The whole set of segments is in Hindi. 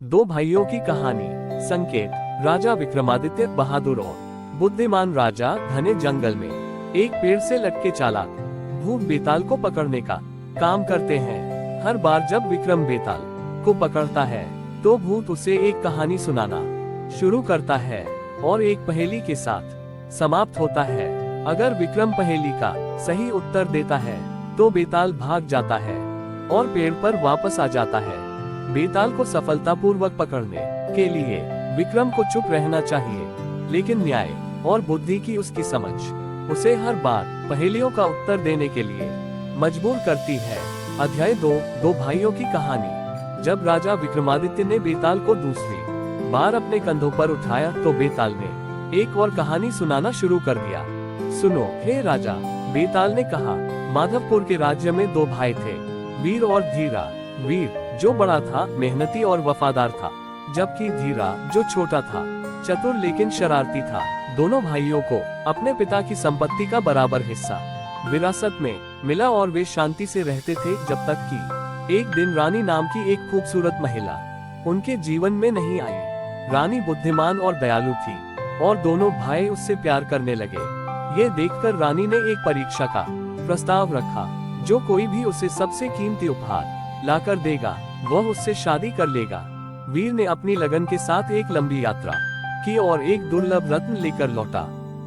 दो भाइयों की कहानी। संकेत। राजा विक्रमादित्य बहादुर और बुद्धिमान राजा घने जंगल में एक पेड़ से लटके चालाक भूत बेताल को पकड़ने का काम करते हैं। हर बार जब विक्रम बेताल को पकड़ता है तो भूत उसे एक कहानी सुनाना शुरू करता है और एक पहेली के साथ समाप्त होता है। अगर विक्रम पहेली का सही उत्तर देता है तो बेताल भाग जाता है और पेड़ पर वापस आ जाता है। बेताल को सफलतापूर्वक पकड़ने के लिए विक्रम को चुप रहना चाहिए, लेकिन न्याय और बुद्धि की उसकी समझ उसे हर बार पहेलियों का उत्तर देने के लिए मजबूर करती है। अध्याय 2। दो भाइयों की कहानी। जब राजा विक्रमादित्य ने बेताल को दूसरी बार अपने कंधों पर उठाया तो बेताल ने एक और कहानी सुनाना शुरू कर दिया। सुनो हे राजा, बेताल ने कहा, माधवपुर के राज्य में दो भाई थे, वीर और धीरा। वीर जो बड़ा था मेहनती और वफादार था, जबकि धीरा जो छोटा था चतुर लेकिन शरारती था। दोनों भाइयों को अपने पिता की संपत्ति का बराबर हिस्सा विरासत में मिला और वे शांति से रहते थे, जब तक कि एक दिन रानी नाम की एक खूबसूरत महिला उनके जीवन में नहीं आई। रानी बुद्धिमान और दयालु थी और दोनों भाई उससे प्यार करने लगे। ये देखकर रानी ने एक परीक्षा का प्रस्ताव रखा। जो कोई भी उसे सबसे कीमती उपहार लाकर देगा वह उससे शादी कर लेगा। वीर ने अपनी लगन के साथ एक लंबी यात्रा की और एक दुर्लभ रत्न लेकर लौटा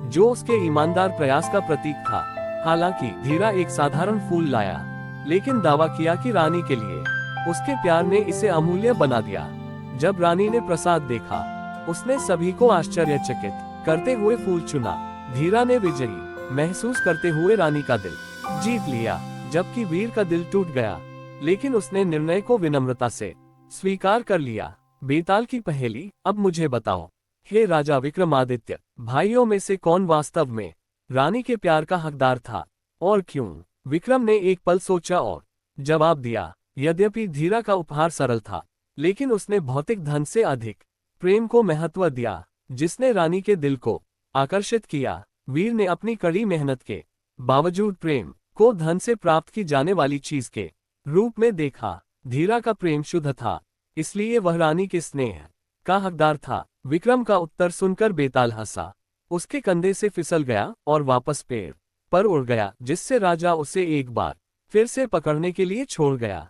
जो उसके ईमानदार प्रयास का प्रतीक था। हालांकि धीरा एक साधारण फूल लाया, लेकिन दावा किया कि रानी के लिए उसके प्यार ने इसे अमूल्य बना दिया। जब रानी ने प्रसाद देखा, उसने सभी को आश्चर्यचकित करते हुए फूल चुना। धीरा ने विजयी महसूस करते हुए रानी का दिल जीत लिया, जबकि वीर का दिल टूट गया, लेकिन उसने निर्णय को विनम्रता से स्वीकार कर लिया। बेताल की पहेली। अब मुझे बताओ, हे राजा विक्रमादित्य, भाइयों में से कौन वास्तव में रानी के प्यार का हकदार था और क्यों? विक्रम ने एक पल सोचा और जवाब दिया, यद्यपि धीरा का उपहार सरल था, लेकिन उसने भौतिक धन से अधिक प्रेम को महत्व दिया, जिसने रानी के दिल को आकर्षित किया। वीर ने अपनी कड़ी मेहनत के बावजूद प्रेम को धन से प्राप्त की जाने वाली चीज के रूप में देखा। धीरा का प्रेम शुद्ध था, इसलिए वह रानी के स्नेह का हकदार था। विक्रम का उत्तर सुनकर बेताल हंसा, उसके कंधे से फिसल गया और वापस पेड़ पर उड़ गया, जिससे राजा उसे एक बार फिर से पकड़ने के लिए छोड़ गया।